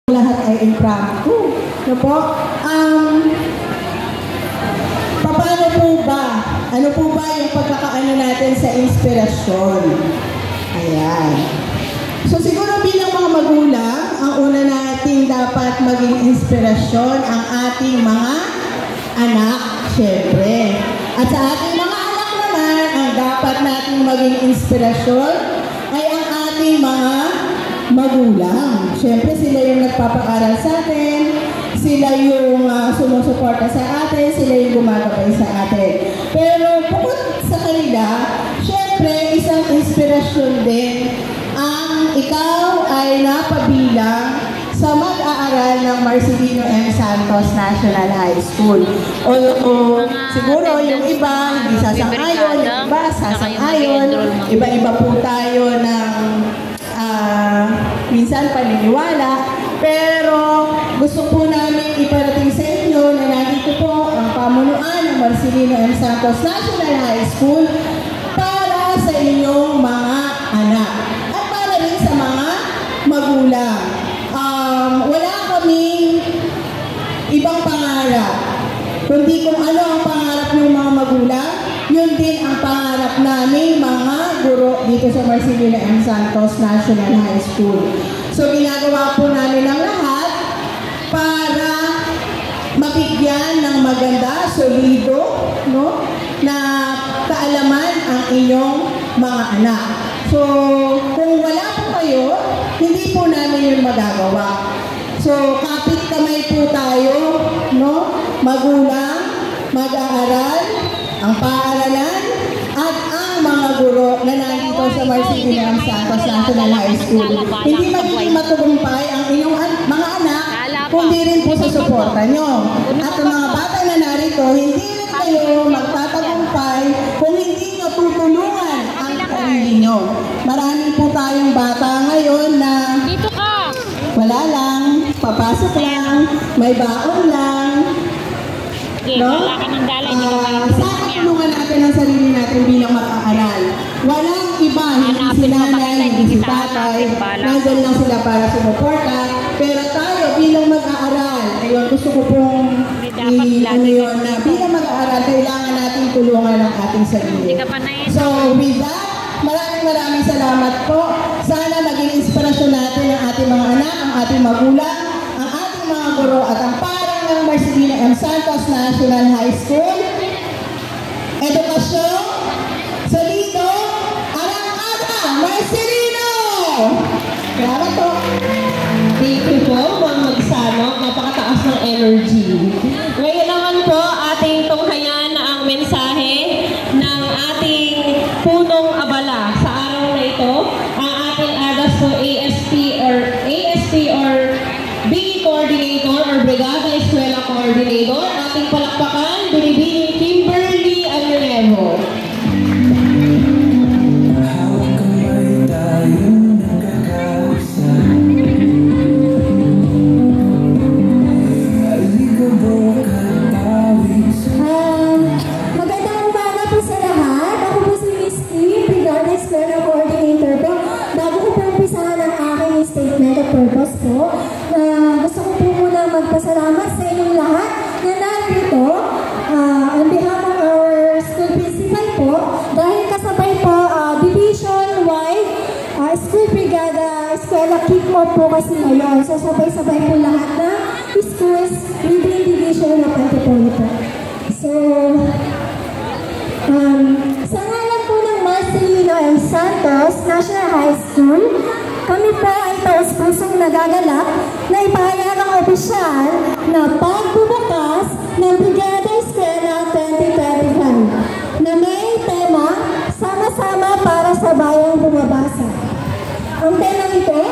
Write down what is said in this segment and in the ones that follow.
lahat ay impromptu. No po? Paano po ba? Ano po ba yung pagkakaano natin sa inspirasyon? Ayan. So siguro bilang mga magulang, ang una nating dapat maging inspirasyon ang ating mga anak, syempre. At sa ating mga anak naman, ang dapat nating maging inspirasyon ay ang ating mga magulang. Syempre sila yung nagpapaaral sa atin, sila yung sumusuporta sa atin, sila yung gumagabay sa atin. Pero bukod sa kanila, syempre isang inspirasyon din ang ikaw ay napabilang sa mag-aaral ng Marcelino M. Santos National High School. O siguro yung iba hindi sasang-ayon, yung iba sasang-ayon, iba-iba po tayo ng minsan paniniwala, pero gusto po namin iparating sa inyo na nandito po ang pamunuan ng Marcelino M. Santos National High School para sa inyong mga anak at para rin sa mga magulang. Wala kaming ibang pangarap, kundi kung ano ang pangarap ng mga magulang, yun din ang pangarap namin mga guro dito sa Marcelino M. Santos National High School. So ginagawa po namin ang lahat para mabigyan ng maganda, solido, no, na kaalaman ang inyong mga anak. So kung wala po kayo, hindi po namin yun magagawa. So kapit kamay po tayo, no, magulang, mag-aaral, ang paaralan, at ang mga guro na nandito sa Marcelino M. Santos National High School. Hindi magiging matugumpay ang inyong mga anak kung di rin po sa suporta nyo. At ang mga bata na narito, hindi rin kayo magtatagumpay kung hindi nyo tutulungan ang sarili nyo. Marami po tayong bata ngayon na wala lang, papasok lang, may baon lang. No? Sana tulungan natin ang sarili natin bilang mag-aaral. Walang iba, hindi si nanay, hindi si tatay, nandun lang sila para sumuporta. Pero tayo bilang mag-aaral, ayun, gusto ko pong na bilang mag-aaral, kailangan natin tulungan ang ating sarili. So with that, maraming salamat po. Sana maging inspirasyon natin ang ating mga anak, ang ating magulang, ang ating mga guro at ang parang ng Marcelino M. Santos National High School. Edukasyon, solido, arang-aga, Marcelino! Salamat po. Thank you po, mga magsanok. Napakataas ng energy. Ngayon naman po, ating tunghayan ang mensahe ng ating punong abala sa araw na ito. Ang ating ADAS po ASP or BE Coordinator or Brigada Eskwela Coordinator. Ating palakpakan, Binibining Kimberly Aguilevo. Magandang umaga po sa lahat. Ako po si Miss Kim, Brigada Eskwela Coordinator po. Bago ko po umpisahan ang aking statement of purpose po, gusto ko po muna magpasalamat sa inyong lahat na narito on behalf of our school principal po, dahil kasabay po division-wide school brigada, eskwela kick-off po kasi ngayon. So sabay-sabay po lahat na schools within division of Antipolo po. So, sa ngalan po ng Marcelino M. Santos National High School, kami po ay taus-pusong nagagalak na ipahayag ang opisyal na pagbubukas ng Brigada Eskwela 2025 na may tema Sama-sama para sa Bayang Bumabasa. Ang tema ito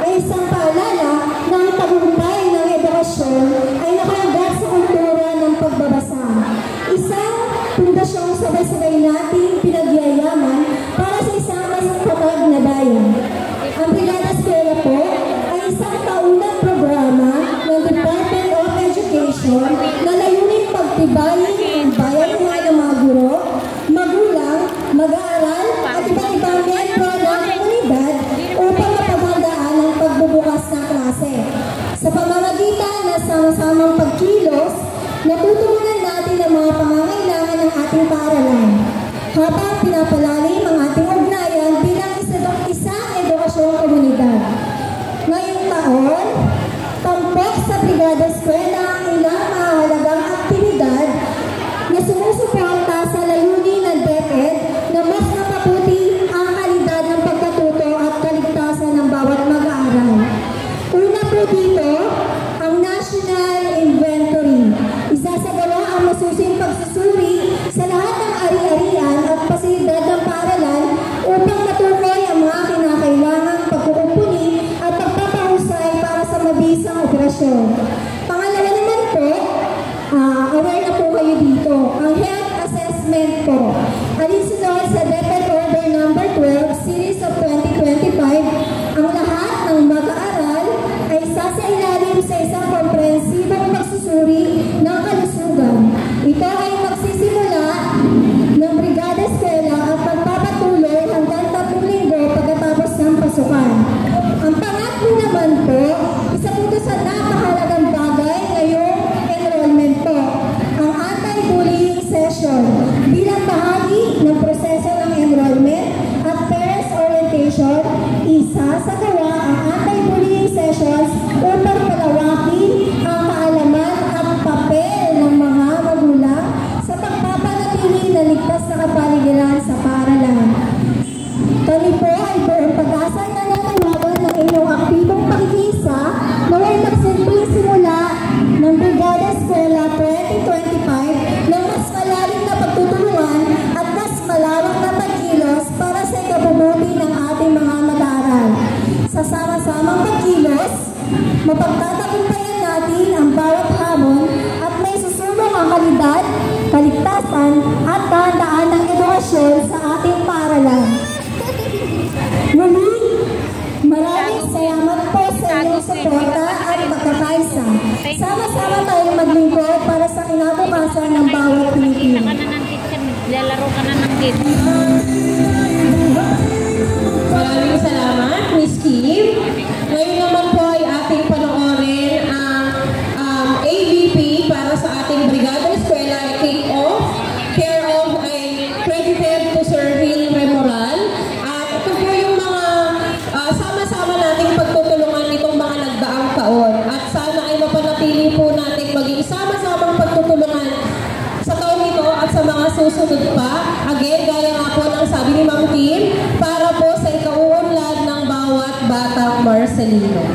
ay isang paalala na ang tagumpay ng edukasyon ay nakaugat sa kultura ng pagbabasa. Isang pundasyong sabay-sabay nating pinagyayaman para sa isang mas kapag na bayan. Ang Brigada Eskwela po ay isang taunang programa ng Department of Education na layunin pagtibayin ang bayan ng mga guro, magulang, mag-aaral at iba't ibang membro ng komunidad upang mapaghandaan Sa pamamagitan ng sama-samang pagkilos, natutugunan natin ang mga pangangailangan ng ating paaralan. Habang pinapalalim ang ating ugnayan bilang isang edukasyong komunidad. Ngayong taon, tampok sa Brigada Eskwela ang ilang mahalagang aktibidad na sumusuporta sa layunin ng DepEd na mas mapabuti ang kalidad ng pagkatuto at kaligtasan ng bawat mag-aaral. Una po dito, ang National Inventory. Isasagawa ang masusing pagsusuri sa lahat ng ari-arian at pasilidad ng paaralan upang matukoy ang mga kinakailangang pagkukumpuni at pagpapahusay para sa mabisang operasyon. Pangalawa naman po, aware na po kayo dito, ang health assessment po. Alinsunod sa DepEd Order No. 12, Series of 2025, ang lahat ng mag-aaral ay sasailalim sa isang komprehensibong pagsusuri ng kalusugan. Ito ay magsisimula ng Brigada Eskwela at magpapatuloy hanggang 3 linggo pagkatapos ng pasukan. Ang pangatlo naman po, isa po ito sa napakahalagang bagay ngayong enrollment po, ang anti-bullying session. Bilang bahagi ng proseso ng enrollment at parents orientation, isasagawa ang anti-bullying sessions upang palawakin ang kaalaman at papel ng mga magulang sa pagpapanatili na ligtas na kapaligiran sa paaralan. Kami po ay buong pag-asa na nanawagan ng inyong aktibong pakikisa na may magsilbing simula ng Brigada Eskwela 2025 ng mas malalim na pagtutulungan at mas malawak na pagkilos para sa ikabubuti ng ating mga mag-aaral. Sa sama-samang pagkilos, mapagtatagumpayan natin ang bawat hamon at may susulong ang kalidad, kaligtasan at kahandaan ng edukasyon sa ating paaralan. Muli, maraming salamat po sa inyong suporta at pagkakaisa. Sama-sama tayong maglingkod para sa kinabukasan ng bawat Pilipino. Lalaro ka na ng kid. Maraming salamat, Miss Kim. Ngayon naman po ay ating panoorin ang AVP para sa ating Brigada Eskwela kick-off. Care of ay credited to Sir Hill Remoral. At ito po yung mga sama-sama nating pagtutulungan itong mga nagdaang taon. At sana ay mapanatili po natin maging sama-samang pagtutulungan sa taon ito at sa mga susunod pa. Again, gaya nga po ng sabi ni Ma'am Kim, para po sa ikauunlad ng bawat batang Marcelino.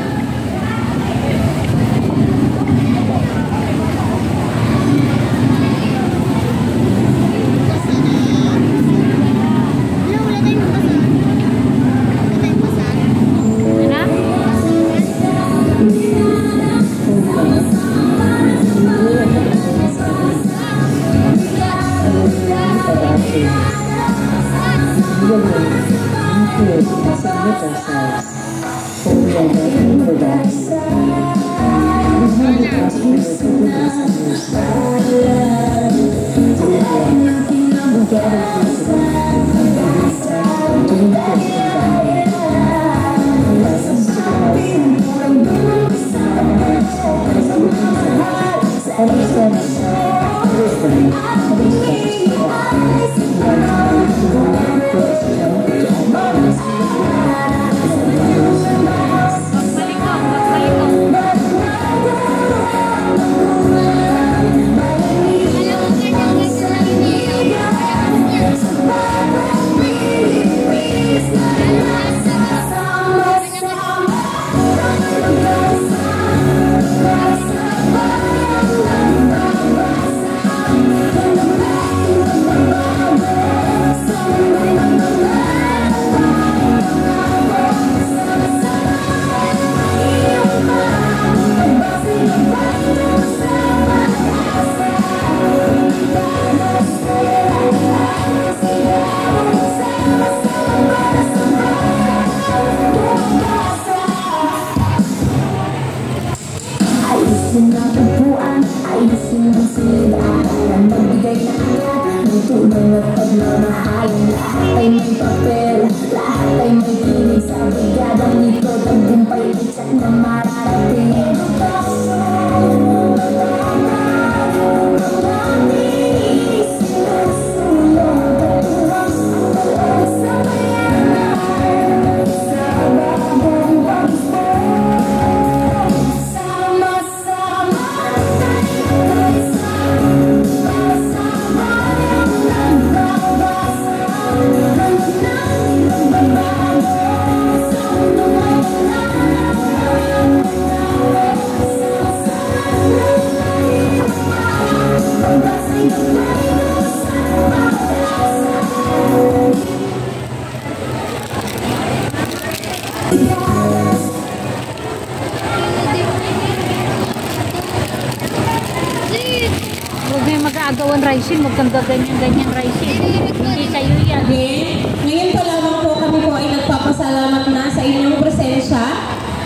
Lahat ay may kilig sa brigadang ito. Tagumpay, itsak na mararating. ginagawan Raisin, huwag kang gaganyan-ganyan Raisin. Hindi sa'yo yan. Ngayon pa lamang po kami po ay nagpapasalamat na sa inyong presensya.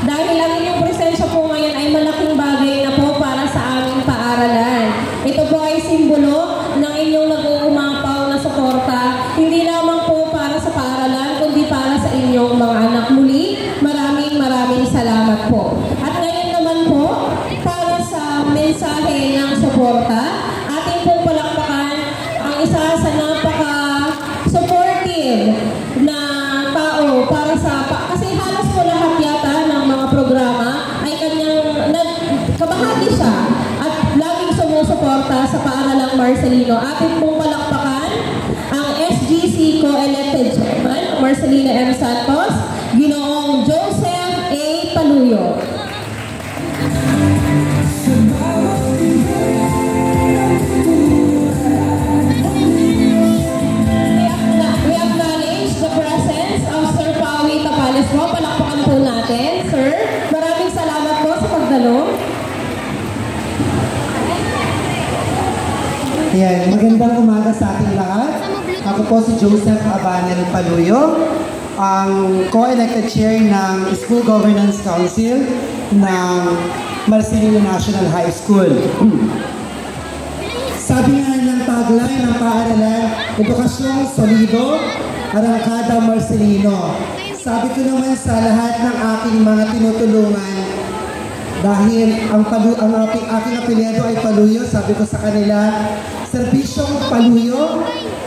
Dahil ang inyong presensya po ngayon ay malaking bagay na po para sa aming paaralan. Ito po ay simbolo ng inyong nag-uumapaw na suporta, hindi lamang po para sa paaralan, kundi para sa inyong mga anak. Muli, maraming salamat po. At ngayon naman po, para sa mensahe ng suporta, ating pong palakpakan ang isa sa napaka-supportive na tao para sa, kasi halos po lahat yata ng mga programa ay kanyang kabahagi siya at laging sumusuporta sa paaralang Marcelino. Ating pong palakpakan ang SGC Co-Elected Chairman Marcelino M. Santos, Ginoong Joseph A. Paluyo. We acknowledge the presence of Sir Pawi Tapales po. Palakpakan po natin. Sir, maraming salamat po sa pagdalo. Ayan, magandang umaga sa ating lahat. Ako po si Joseph Abanel Paluyo, ang co-elected chair ng School Governance Council ng Marcelino National High School. Sabi nga ng tagline ng paaralan, Edukasyong Solido, Arangkada Marcelino. Sabi ko naman sa lahat ng aking mga tinutulungan, dahil ang aking apelyido ay Paluyo, sabi ko sa kanila, serbisyong Paluyo,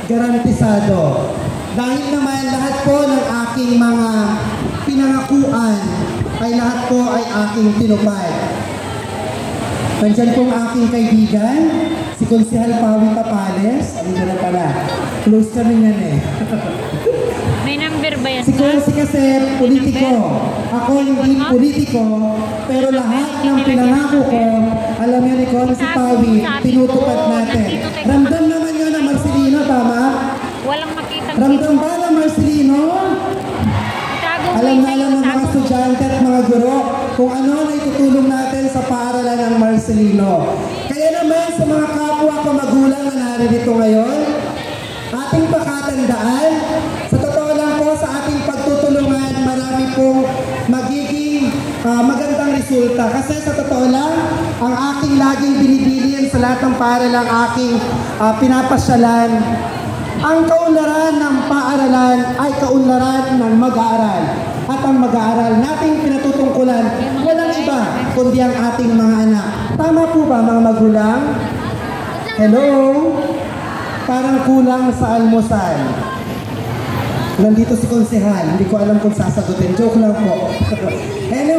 garantisado. Dahil naman lahat po ng aking mga pinangakuan ay lahat po ay aking tinupad. Nandiyan pong aking kaibigan, si Konsehal Pawi Tapales. Ano na pala? Close kami yan eh. May number ba yan? Si Konsi kasi politiko. Ako hindi politiko, pero lahat ng pinangako ko, alam niyo ni Konsi Pawi, tinutupad natin. Ramdam naman yun na Marcelino, tama? Walang makitang Ramdam ba na Marcelino? Alam na alam ng mga estudyante at mga guro kung ano na itutulong natin sa paaralan ng Marcelino. Kaya naman sa mga kapwa ko magulang na naririto ngayon, ating pakatandaan, sa totoo lang po sa ating pagtutulungan, marami pong magiging magandang resulta. Kasi sa totoo lang, ang aking laging binibilihan sa lahat ng paaralang aking pinapasyalan, ang kaunlaran ng paaralan ay kaunlaran ng mag-aaral. At ang mag-aaral nating pinatutungkulan, walang iba kundi ang ating mga anak. Tama po ba mga magulang? Hello? Parang kulang sa almusal. Nandito si Konsehal, hindi ko alam kung sasagutin. Joke lang po. Anyway.